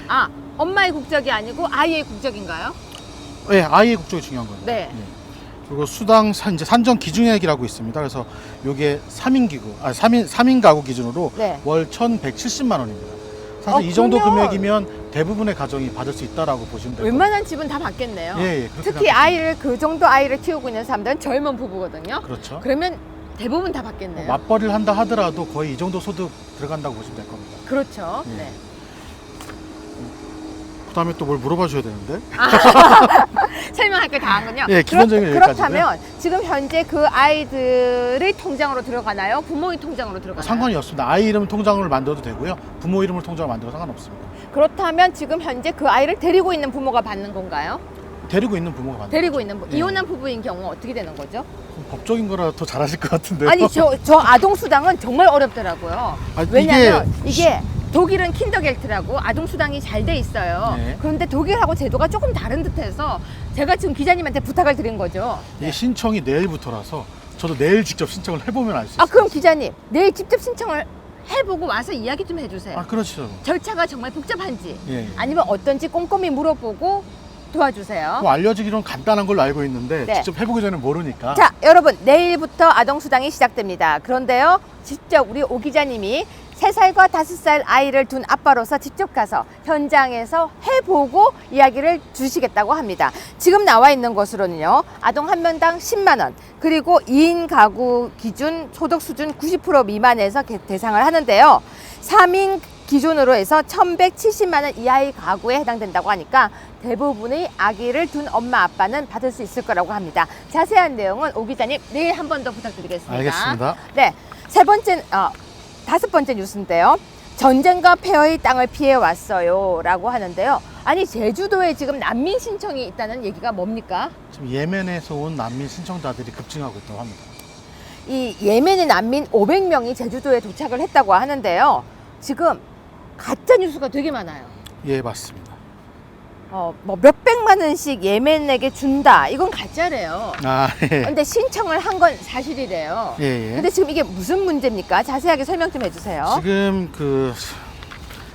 엄마의 국적이 아니고 아이의 국적인가요? 네, 아이의 국적이 중요한 겁니다. 네. 그리고 수당 이제 산정 기준액이라고 있습니다. 그래서 이게 3인 가구 기준으로 네. 월 1,170만 원입니다. 사실 이 정도 그러면 금액이면 대부분의 가정이 받을 수 있다라고 보시면 돼요. 웬만한 집은 다 받겠네요. 그렇게 특히 생각하시면 아이를 그 정도 아이를 키우고 있는 사람들은 젊은 부부거든요. 그렇죠. 그러면 대부분 다 받겠네요. 맞벌이를 한다 하더라도 거의 이 정도 소득 들어간다고 보시면 될 겁니다. 그렇죠. 예. 네. 그다음에 또 뭘 물어봐 주셔야 되는데. 설명할 게 다 한군요. 예, 기본적인 여기까지고요. 그렇다면 지금 현재 그 아이들의 통장으로 들어가나요? 부모의 통장으로 들어가나요? 상관이 없습니다. 아이 이름 통장을 만들어도 되고요. 부모 이름을 통장을 만들어도 상관없습니다. 그렇다면 지금 현재 그 아이를 데리고 있는 부모가 받는 건가요? 데리고 있는 부모가 받는 데리고 거죠. 있는 예. 이혼한 부부인 경우 어떻게 되는 거죠? 법적인 거라 더 잘하실 것 같은데요. 아니 저 아동 수당은 정말 어렵더라고요. 아, 왜냐하면 이게 독일은 킨더겔트라고 아동 수당이 잘 돼 있어요. 네. 그런데 독일하고 제도가 조금 다른 듯해서 제가 지금 기자님한테 부탁을 드린 거죠. 이게 신청이 내일부터라서 저도 내일 직접 신청을 해보면 알 수 있어요. 그럼 기자님 내일 직접 신청을 해보고 와서 이야기 좀 해주세요. 그렇죠. 절차가 정말 복잡한지 예. 아니면 어떤지 꼼꼼히 물어보고 도와주세요. 뭐 알려지기로는 간단한 걸로 알고 있는데 네. 직접 해보기 전에 모르니까. 자, 여러분 내일부터 아동수당이 시작됩니다. 그런데요, 직접 우리 오 기자님이 3살과 5살 아이를 둔 아빠로서 직접 가서 현장에서 해보고 이야기를 주시겠다고 합니다. 지금 나와 있는 것으로는요, 아동 한 명당 10만 원, 그리고 2인 가구 기준 소득 수준 90% 미만에서 대상을 하는데요. 3인 기준으로 해서 1,170만 원 이하의 가구에 해당된다고 하니까 대부분의 아기를 둔 엄마 아빠는 받을 수 있을 거라고 합니다. 자세한 내용은 오 기자님 내일 한 번 더 부탁드리겠습니다. 알겠습니다. 네, 다섯 번째 뉴스인데요. 전쟁과 폐허의 땅을 피해 왔어요라고 하는데요. 아니 제주도에 지금 난민 신청이 있다는 얘기가 뭡니까? 지금 예멘에서 온 난민 신청자들이 급증하고 있다고 합니다. 이 예멘의 난민 500명이 제주도에 도착을 했다고 하는데요. 지금 가짜 뉴스가 되게 많아요. 예, 맞습니다. 뭐 몇백만 원씩 예멘에게 준다. 이건 가짜래요. 예. 근데 신청을 한 건 사실이래요. 예. 근데 지금 이게 무슨 문제입니까? 자세하게 설명 좀 해주세요. 지금 그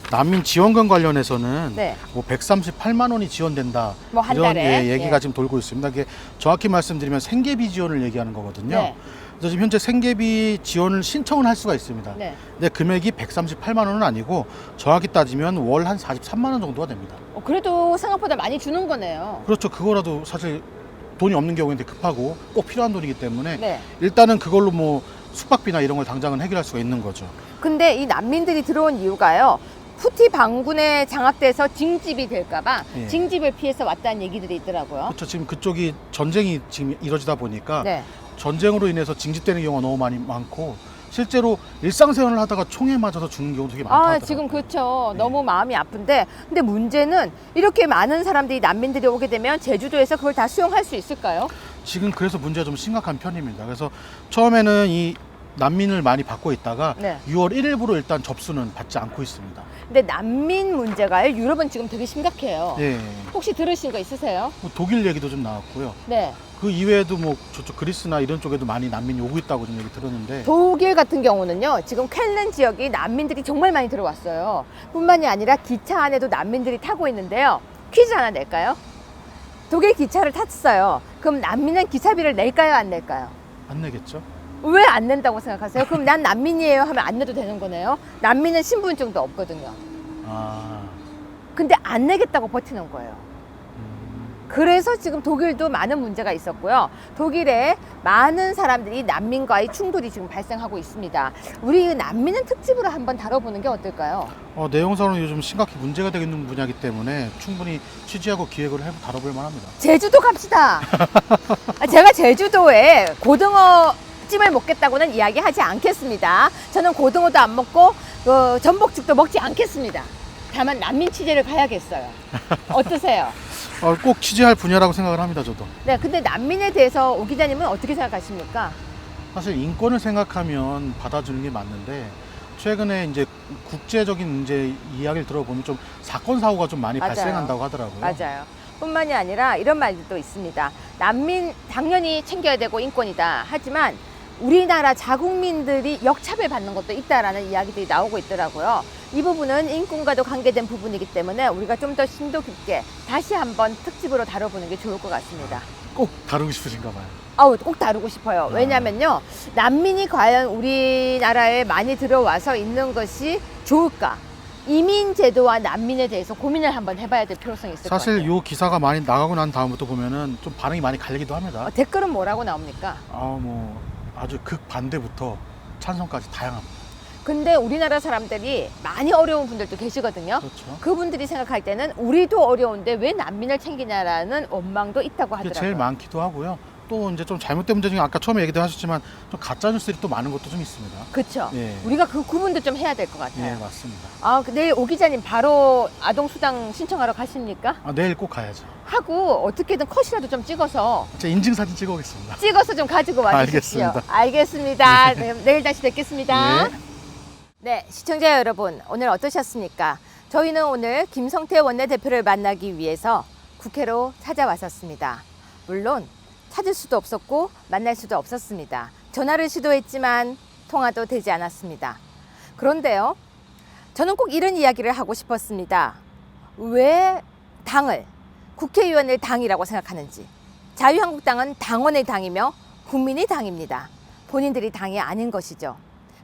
난민 지원금 관련해서는 네. 뭐 138만 원이 지원된다. 뭐한 이런 달에? 얘기가 예. 지금 돌고 있습니다. 이게 정확히 말씀드리면 생계비 지원을 얘기하는 거거든요. 네. 그래서 지금 현재 생계비 지원을 신청을 할 수가 있습니다. 네. 근데 금액이 138만 원은 아니고 정확히 따지면 월 한 43만 원 정도가 됩니다. 그래도 생각보다 많이 주는 거네요. 그렇죠. 그거라도 사실 돈이 없는 경우인데 급하고 꼭 필요한 돈이기 때문에 네. 일단은 그걸로 뭐 숙박비나 이런 걸 당장은 해결할 수가 있는 거죠. 근데 이 난민들이 들어온 이유가요. 후티 반군에 장악돼서 징집이 될까봐 예. 징집을 피해서 왔다는 얘기들이 있더라고요. 그렇죠. 지금 그쪽이 전쟁이 지금 이루어지다 보니까 네. 전쟁으로 인해서 징집되는 경우가 너무 많고 실제로 일상생활을 하다가 총에 맞아서 죽는 경우도 되게 많다고 하더라고요. 지금 그렇죠. 네. 너무 마음이 아픈데, 근데 문제는 이렇게 많은 사람들이 난민들이 오게 되면 제주도에서 그걸 다 수용할 수 있을까요? 지금 그래서 문제가 좀 심각한 편입니다. 그래서 처음에는 이 난민을 많이 받고 있다가 네. 6월 1일부로 일단 접수는 받지 않고 있습니다. 근데 난민 문제가 유럽은 지금 되게 심각해요. 예. 혹시 들으신 거 있으세요? 뭐 독일 얘기도 좀 나왔고요. 네. 그 이외에도 뭐 저쪽 그리스나 이런 쪽에도 많이 난민이 오고 있다고 좀 얘기 들었는데 독일 같은 경우는요, 지금 쾰른 지역이 난민들이 정말 많이 들어왔어요. 뿐만이 아니라 기차 안에도 난민들이 타고 있는데요. 퀴즈 하나 낼까요? 독일 기차를 탔어요. 그럼 난민은 기차비를 낼까요, 안 낼까요? 안 내겠죠? 왜 안 낸다고 생각하세요? 그럼 난 난민이에요 하면 안 내도 되는 거네요. 난민은 신분증도 없거든요. 아, 근데 안 내겠다고 버티는 거예요. 그래서 지금 독일도 많은 문제가 있었고요. 독일에 많은 사람들이 난민과의 충돌이 지금 발생하고 있습니다. 우리 난민은 특집으로 한번 다뤄보는 게 어떨까요? 내용상으로 요즘 심각히 문제가 되는 분야이기 때문에 충분히 취재하고 기획을 해 다뤄볼 만합니다. 제주도 갑시다. 제가 제주도에 고등어 찜을 먹겠다고는 이야기하지 않겠습니다. 저는 고등어도 안 먹고 전복죽도 먹지 않겠습니다. 다만 난민 취재를 가야겠어요. 어떠세요? 꼭 취재할 분야라고 생각을 합니다, 저도. 네, 근데 난민에 대해서 오 기자님은 어떻게 생각하십니까? 사실 인권을 생각하면 받아주는 게 맞는데 최근에 이제 국제적인 문제 이야기를 들어보면 좀 사건 사고가 좀 많이 맞아요. 발생한다고 하더라고요. 맞아요. 뿐만이 아니라 이런 말도 있습니다. 난민 당연히 챙겨야 되고 인권이다. 하지만 우리나라 자국민들이 역차별 받는 것도 있다라는 이야기들이 나오고 있더라고요. 이 부분은 인권과도 관계된 부분이기 때문에 우리가 좀 더 심도 깊게 다시 한번 특집으로 다뤄보는 게 좋을 것 같습니다. 꼭 다루고 싶으신가 봐요. 꼭 다루고 싶어요. 왜냐면요, 난민이 과연 우리나라에 많이 들어와서 있는 것이 좋을까? 이민 제도와 난민에 대해서 고민을 한번 해봐야 될 필요성이 있을 것 같아요. 사실 이 기사가 많이 나가고 난 다음부터 보면은 좀 반응이 많이 갈리기도 합니다. 댓글은 뭐라고 나옵니까? 뭐 아주 극반대부터 찬성까지 다양합니다. 근데 우리나라 사람들이 많이 어려운 분들도 계시거든요. 그렇죠. 그분들이 생각할 때는 우리도 어려운데 왜 난민을 챙기냐라는 원망도 있다고 그게 하더라고요. 제일 많기도 하고요. 또 이제 좀 잘못된 문제 중에 아까 처음에 얘기도 하셨지만 좀 가짜 뉴스들이 또 많은 것도 좀 있습니다. 그렇죠. 예. 우리가 그 구분도 좀 해야 될 것 같아요. 예, 맞습니다. 내일 오 기자님 바로 아동수당 신청하러 가십니까? 내일 꼭 가야죠. 하고 어떻게든 컷이라도 좀 찍어서 제가 인증사진 찍어오겠습니다. 좀 가지고 와주십시오. 알겠습니다. 네, 내일 다시 뵙겠습니다. 예. 네, 시청자 여러분, 오늘 어떠셨습니까? 저희는 오늘 김성태 원내대표를 만나기 위해서 국회로 찾아왔었습니다. 물론 찾을 수도 없었고 만날 수도 없었습니다. 전화를 시도했지만 통화도 되지 않았습니다. 그런데요, 저는 꼭 이런 이야기를 하고 싶었습니다. 왜 당을, 국회의원을 당이라고 생각하는지. 자유한국당은 당원의 당이며 국민의 당입니다. 본인들이 당이 아닌 것이죠.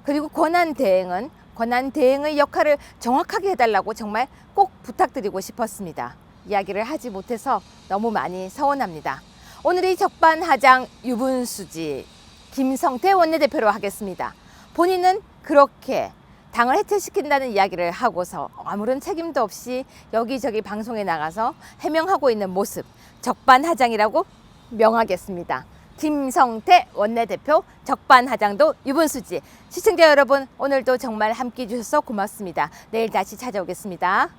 그리고 권한 대행의 역할을 정확하게 해달라고 정말 꼭 부탁드리고 싶었습니다. 이야기를 하지 못해서 너무 많이 서운합니다. 오늘의 적반하장 유분수지 김성태 원내대표로 하겠습니다. 본인은 그렇게 당을 해체시킨다는 이야기를 하고서 아무런 책임도 없이 여기저기 방송에 나가서 해명하고 있는 모습, 적반하장이라고 명하겠습니다. 김성태 원내대표 적반하장도 유분수지. 시청자 여러분, 오늘도 정말 함께해 주셔서 고맙습니다. 내일 다시 찾아오겠습니다.